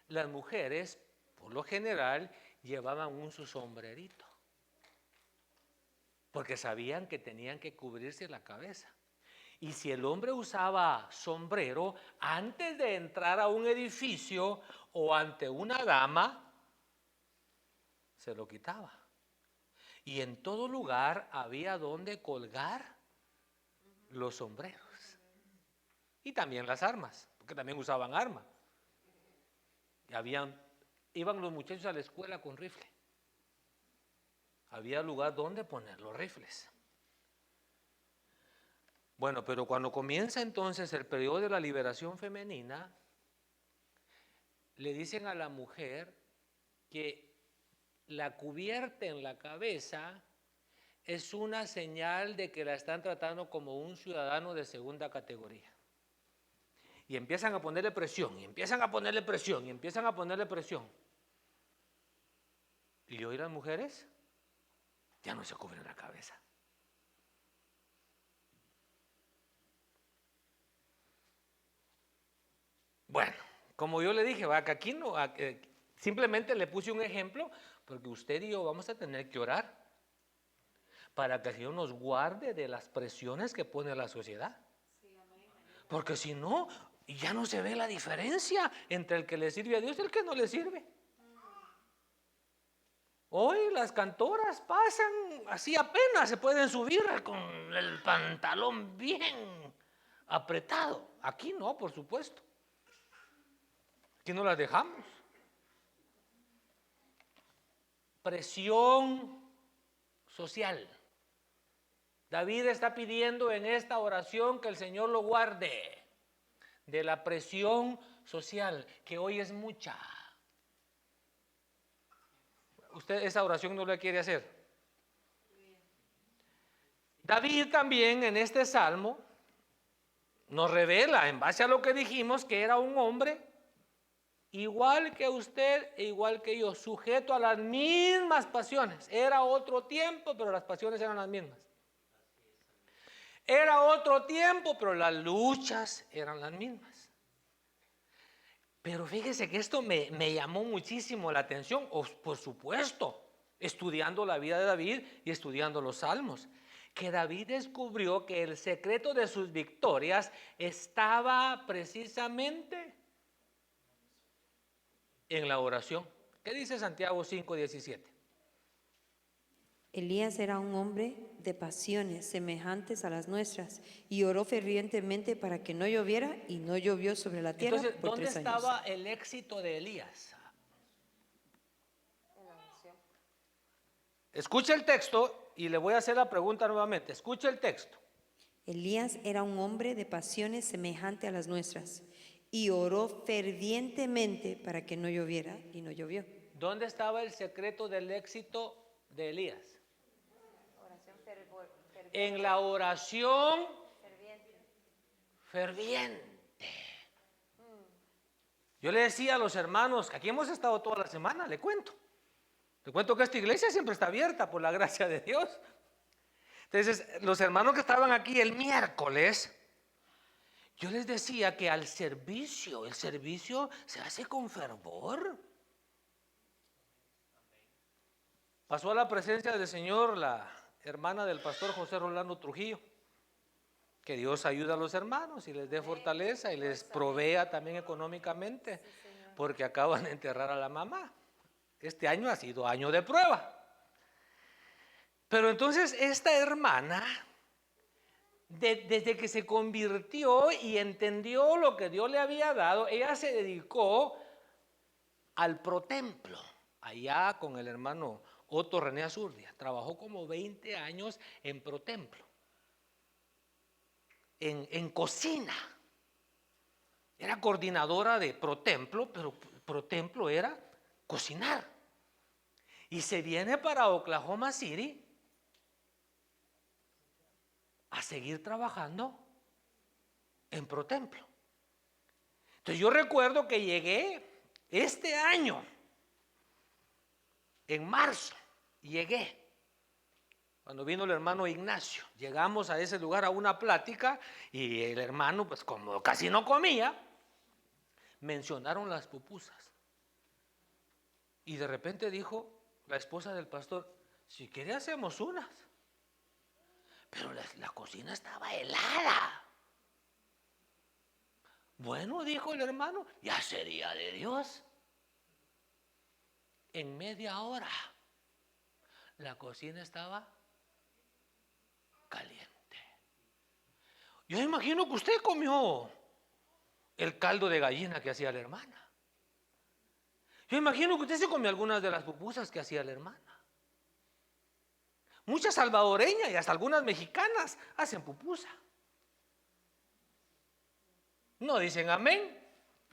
Speaker 1: las mujeres, por lo general, llevaban su sombrerito, porque sabían que tenían que cubrirse la cabeza. Y si el hombre usaba sombrero, antes de entrar a un edificio o ante una dama, se lo quitaba. Y en todo lugar había donde colgar los sombreros. Y también las armas, porque también usaban armas. Y iban los muchachos a la escuela con rifle. Había lugar donde poner los rifles. Bueno, pero cuando comienza entonces el periodo de la liberación femenina, le dicen a la mujer que la cubierta en la cabeza es una señal de que la están tratando como un ciudadano de segunda categoría. Y empiezan a ponerle presión, y empiezan a ponerle presión, y empiezan a ponerle presión. Y hoy las mujeres ya no se cubren la cabeza. Bueno, como yo le dije, que aquí no, simplemente le puse un ejemplo, porque usted y yo vamos a tener que orar para que el Señor nos guarde de las presiones que pone la sociedad. Porque si no, ya no se ve la diferencia entre el que le sirve a Dios y el que no le sirve. Hoy las cantoras pasan así, apenas se pueden subir con el pantalón bien apretado. Aquí no, por supuesto. Aquí no las dejamos. Presión social. David está pidiendo en esta oración que el Señor lo guarde de la presión social, que hoy es mucha. ¿Usted esa oración no la quiere hacer? David también en este salmo nos revela, en base a lo que dijimos, que era un hombre igual que usted e igual que yo, sujeto a las mismas pasiones. Era otro tiempo, pero las pasiones eran las mismas. Era otro tiempo, pero las luchas eran las mismas. Pero fíjese que esto me llamó muchísimo la atención, por supuesto, estudiando la vida de David y estudiando los salmos, que David descubrió que el secreto de sus victorias estaba precisamente en la oración. ¿Qué dice Santiago 5:17?
Speaker 2: Elías era un hombre de pasiones semejantes a las nuestras y oró fervientemente para que no lloviera y no llovió sobre la tierra
Speaker 1: Entonces,
Speaker 2: por
Speaker 1: ¿dónde
Speaker 2: 3 años.
Speaker 1: estaba el éxito de Elías? Escucha el texto y le voy a hacer la pregunta nuevamente. Escucha el texto.
Speaker 2: Elías era un hombre de pasiones semejante a las nuestras y oró fervientemente para que no lloviera y no llovió.
Speaker 1: ¿Dónde estaba el secreto del éxito de Elías? En la oración ferviente. Yo le decía a los hermanos, aquí hemos estado toda la semana, le cuento que esta iglesia siempre está abierta por la gracia de Dios. Entonces, los hermanos que estaban aquí el miércoles, yo les decía que el servicio se hace con fervor. Pasó a la presencia del Señor la hermana del pastor José Rolando Trujillo. Que Dios ayude a los hermanos y les dé fortaleza y les provea también económicamente, porque acaban de enterrar a la mamá. Este año ha sido año de prueba. Pero entonces esta hermana, desde que se convirtió y entendió lo que Dios le había dado, ella se dedicó al protemplo, allá con el hermano Otto René Azurdia. Trabajó como 20 años en protemplo, en cocina. Era coordinadora de protemplo, pero protemplo era cocinar. Y se viene para Oklahoma City a seguir trabajando en protemplo. Entonces yo recuerdo que llegué este año, en marzo, llegué. Cuando vino el hermano Ignacio, llegamos a ese lugar a una plática y el hermano, pues como casi no comía, mencionaron las pupusas. Y de repente dijo la esposa del pastor, si quiere hacemos unas. Pero la cocina estaba helada. Bueno, dijo el hermano, ya sería de Dios. En media hora la cocina estaba caliente. Yo imagino que usted comió el caldo de gallina que hacía la hermana. Yo imagino que usted se comió algunas de las pupusas que hacía la hermana. Muchas salvadoreñas y hasta algunas mexicanas hacen pupusa. No dicen amén.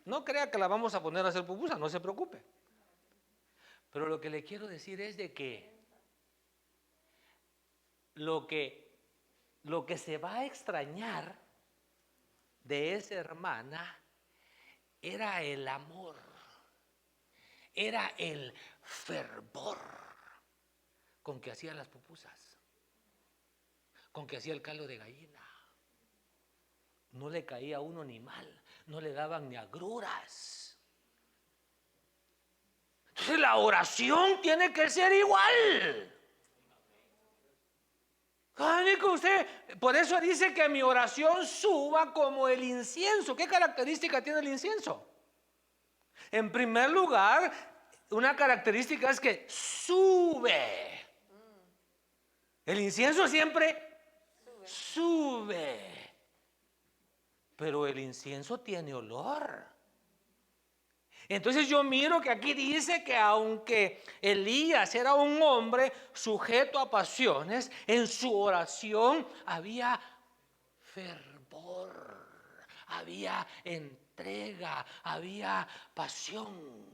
Speaker 1: No crea que la vamos a poner a hacer pupusa, no se preocupe. Pero lo que le quiero decir es de que lo que se va a extrañar de esa hermana era el amor, era el fervor con que hacía las pupusas, con que hacía el caldo de gallina. No le caía a uno ni mal, no le daban ni agruras. Entonces la oración tiene que ser igual. Usted, por eso dice que mi oración suba como el incienso. ¿Qué característica tiene el incienso? En primer lugar, una característica es que sube. El incienso siempre sube. Pero el incienso tiene olor. Entonces yo miro que aquí dice que aunque Elías era un hombre sujeto a pasiones, en su oración había fervor, había entrega, había pasión.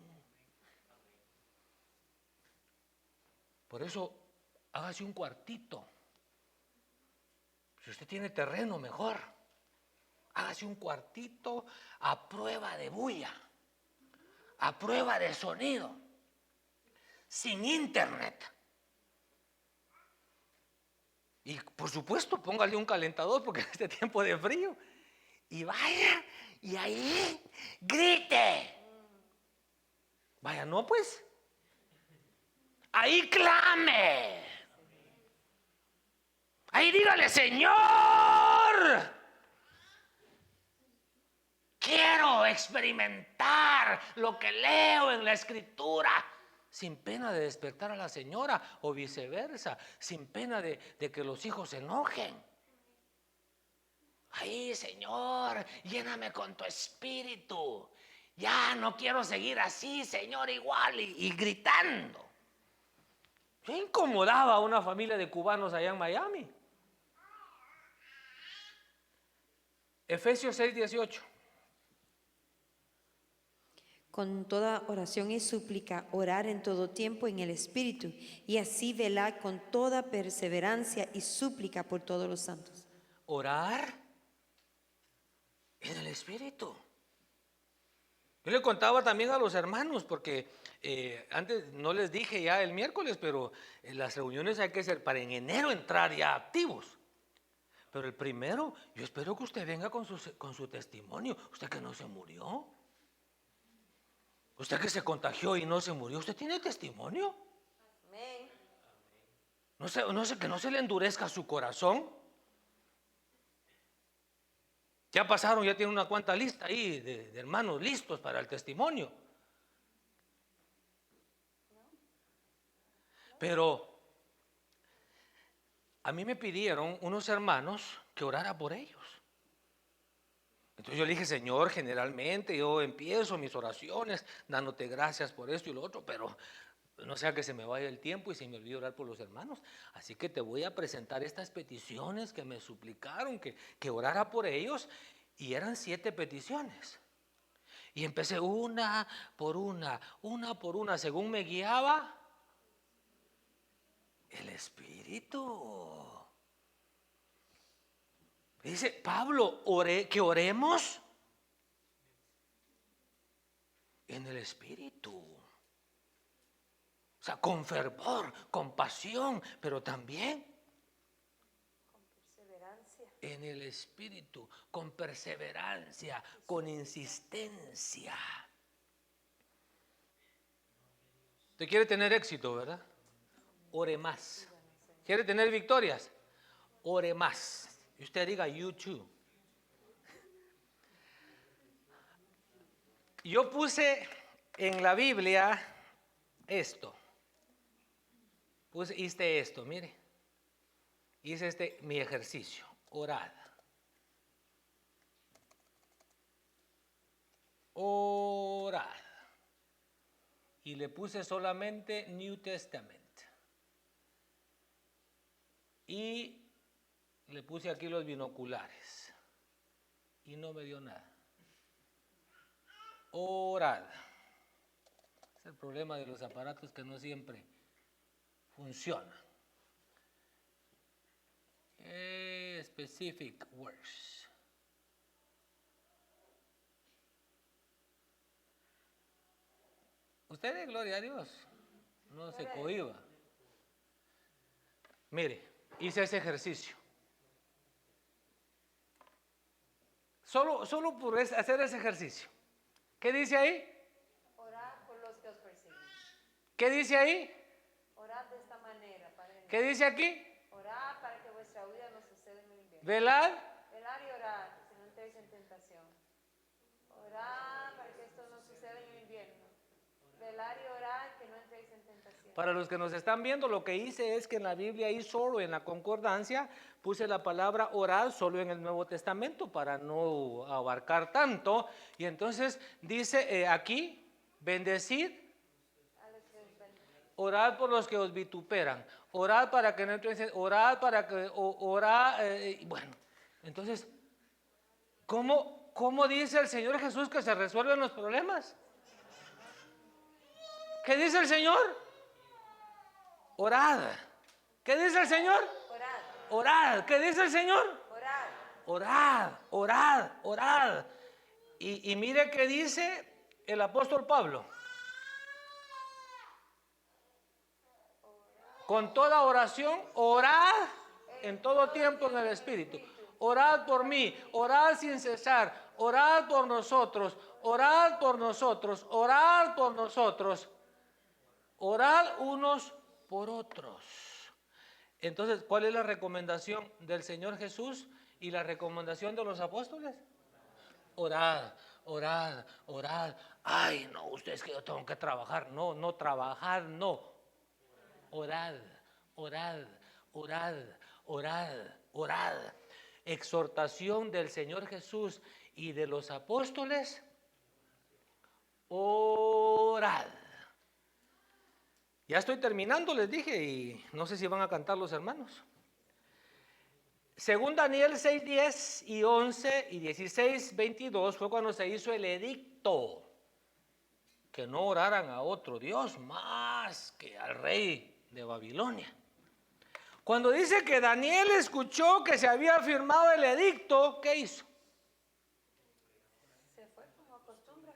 Speaker 1: Por eso hágase un cuartito. Si usted tiene terreno, mejor. Hágase un cuartito a prueba de bulla. a prueba de sonido, sin internet. Y por supuesto, póngale un calentador porque en este tiempo de frío. Y vaya, y ahí grite. Vaya, no pues. Ahí clame. Ahí dígale, Señor, quiero experimentar lo que leo en la Escritura, sin pena de despertar a la señora o viceversa, sin pena de que los hijos se enojen. Ahí, Señor, lléname con tu espíritu. Ya no quiero seguir así, Señor, igual y gritando. Yo incomodaba a una familia de cubanos allá en Miami. Efesios 6:18.
Speaker 2: Con toda oración y súplica, orar en todo tiempo en el Espíritu, y así velar con toda perseverancia y súplica por todos los santos.
Speaker 1: Orar en el Espíritu. Yo le contaba también a los hermanos, porque antes no les dije ya el miércoles, pero en las reuniones hay que ser para en enero entrar ya activos. Pero el primero, yo espero que usted venga con su testimonio. Usted que no se murió. Usted que se contagió y no se murió. ¿Usted tiene testimonio?
Speaker 2: Amén.
Speaker 1: No sé, que no se le endurezca su corazón. Ya pasaron, ya tiene una cuanta lista ahí de hermanos listos para el testimonio. Pero a mí me pidieron unos hermanos que orara por ellos. Entonces yo le dije, Señor, generalmente yo empiezo mis oraciones dándote gracias por esto y lo otro, pero no sea que se me vaya el tiempo y se me olvide orar por los hermanos. Así que te voy a presentar estas peticiones que me suplicaron que orara por ellos, y eran 7 peticiones. Y empecé una por una por una, según me guiaba el Espíritu. Dice Pablo, que oremos en el Espíritu. O sea, con fervor, con pasión, pero también
Speaker 2: Con perseverancia.
Speaker 1: en el Espíritu, con perseverancia, con insistencia. Usted quiere tener éxito, ¿verdad? Ore más. ¿Quiere tener victorias? Ore más. Y usted diga, you too. Yo puse en la Biblia esto. Hice esto, mire. Hice mi ejercicio. Orad. Orad. Y le puse solamente New Testament. Y le puse aquí los binoculares. Y no me dio nada. Orad. Es el problema de los aparatos, que no siempre funcionan. Specific words. Usted de gloria a Dios, no se cohiba. Mire, hice ese ejercicio. Solo por hacer ese ejercicio. ¿Qué dice ahí?
Speaker 2: Orad por los que os persiguen.
Speaker 1: ¿Qué dice ahí?
Speaker 2: Orad de esta manera.
Speaker 1: ¿Qué dice aquí?
Speaker 2: Orad para que vuestra vida no suceda en el invierno.
Speaker 1: Velad.
Speaker 2: Velar y orar, si no entréis en tentación. Orad para que esto no suceda en el invierno. Velar y orar, que no entréis en tentación.
Speaker 1: Para los que nos están viendo, lo que hice es que en la Biblia ahí solo, en la concordancia, puse la palabra orar solo en el Nuevo Testamento para no abarcar tanto. Y entonces dice aquí, bendecid, orad por los que os vituperan, orad para que no entren, orad para que, bueno, entonces, ¿cómo dice el Señor Jesús que se resuelven los problemas? ¿Qué dice el Señor? Orad. ¿Qué dice el Señor?
Speaker 2: Orad.
Speaker 1: Orad. ¿Qué dice el Señor?
Speaker 2: Orad.
Speaker 1: Orad, orad, orad. Y mire que dice el apóstol Pablo? Con toda oración, orad en todo tiempo en el Espíritu. Orad por mí, orad sin cesar, orad por nosotros, orad por nosotros, orad por nosotros, orad unos por otros. Entonces, ¿cuál es la recomendación del Señor Jesús y la recomendación de los apóstoles? Orad, orad, orad. Ay, no, ustedes que yo tengo que trabajar. No, no trabajar, no. Orad, orad, orad, orad, orad. Exhortación del Señor Jesús y de los apóstoles. Orad. Ya estoy terminando, les dije, y no sé si van a cantar los hermanos. Según Daniel 6, 10 y 11 y 16, 22 fue cuando se hizo el edicto que no oraran a otro Dios más que al rey de Babilonia. Cuando dice que Daniel escuchó que se había firmado el edicto, ¿qué hizo?
Speaker 2: Se fue como acostumbra.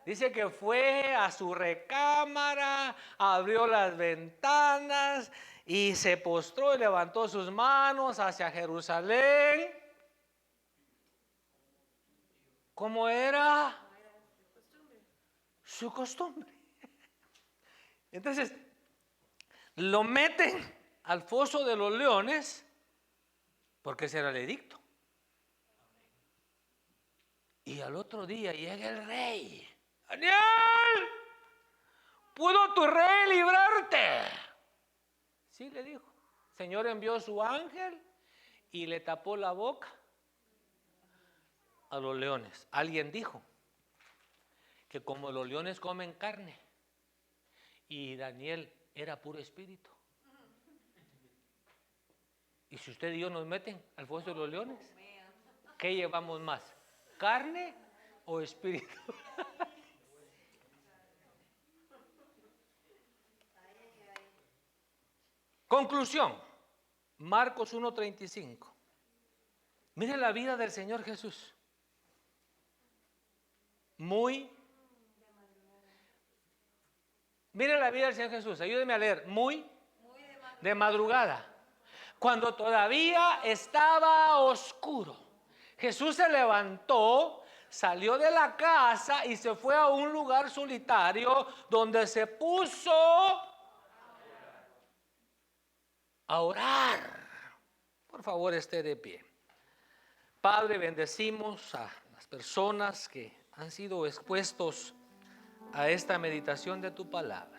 Speaker 1: Dice que fue a su recámara, abrió las ventanas y se postró y levantó sus manos hacia Jerusalén. ¿Cómo era? Su costumbre. Entonces, lo meten al foso de los leones porque ese era el edicto. Y al otro día llega el rey. Daniel, ¿pudo tu rey librarte? Sí, le dijo. El Señor envió su ángel y le tapó la boca a los leones. Alguien dijo que como los leones comen carne y Daniel era puro espíritu. Y si usted y yo nos meten al foso de los leones, ¿qué llevamos más? ¿Carne o espíritu? Conclusión, Marcos 1:35. Mire la vida del Señor Jesús. Mire la vida del Señor Jesús, ayúdeme a leer. Muy de madrugada, cuando todavía estaba oscuro, Jesús se levantó, salió de la casa y se fue a un lugar solitario donde se puso a orar. Por favor, esté de pie. Padre, bendecimos a las personas que han sido expuestos a esta meditación de tu palabra.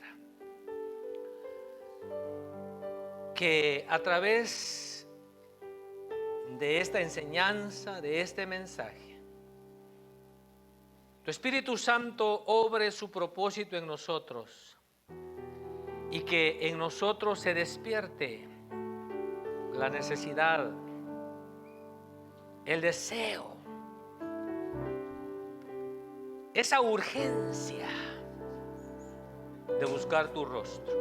Speaker 1: Que a través de esta enseñanza, de este mensaje, tu Espíritu Santo obre su propósito en nosotros y que en nosotros se despierte la necesidad, el deseo, esa urgencia de buscar tu rostro.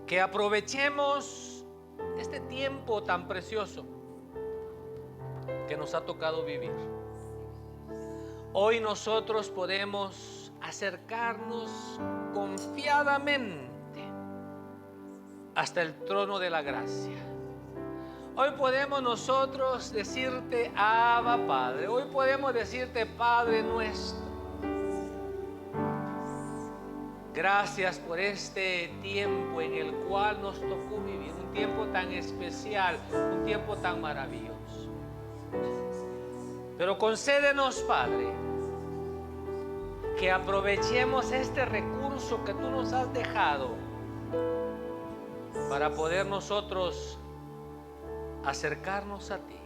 Speaker 1: Que aprovechemos este tiempo tan precioso que nos ha tocado vivir. Hoy nosotros podemos acercarnos confiadamente hasta el trono de la gracia. Hoy podemos nosotros decirte Abba Padre. Hoy podemos decirte Padre nuestro. Gracias por este tiempo en el cual nos tocó vivir, un tiempo tan especial, un tiempo tan maravilloso. Pero concédenos, Padre, que aprovechemos este recurso que tú nos has dejado para poder nosotros acercarnos a ti.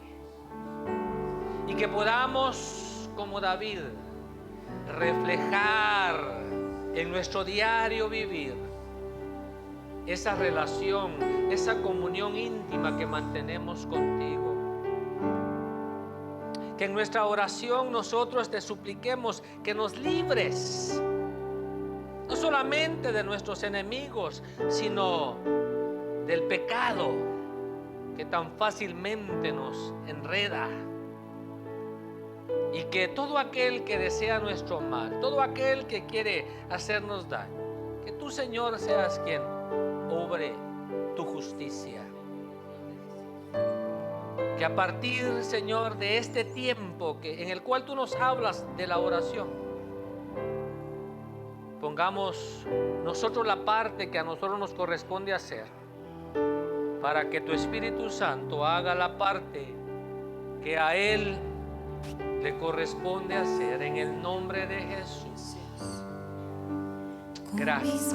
Speaker 1: Y que podamos, como David, reflejar en nuestro diario vivir esa relación, esa comunión íntima que mantenemos contigo. Que en nuestra oración nosotros te supliquemos que nos libres, no solamente de nuestros enemigos, sino del pecado que tan fácilmente nos enreda. Y que todo aquel que desea nuestro mal, todo aquel que quiere hacernos daño, que tú, Señor, seas quien obre tu justicia. Que a partir, Señor, de este tiempo en el cual tú nos hablas de la oración, pongamos nosotros la parte que a nosotros nos corresponde hacer, para que tu Espíritu Santo haga la parte que a Él le corresponde hacer, en el nombre de Jesús. Gracias.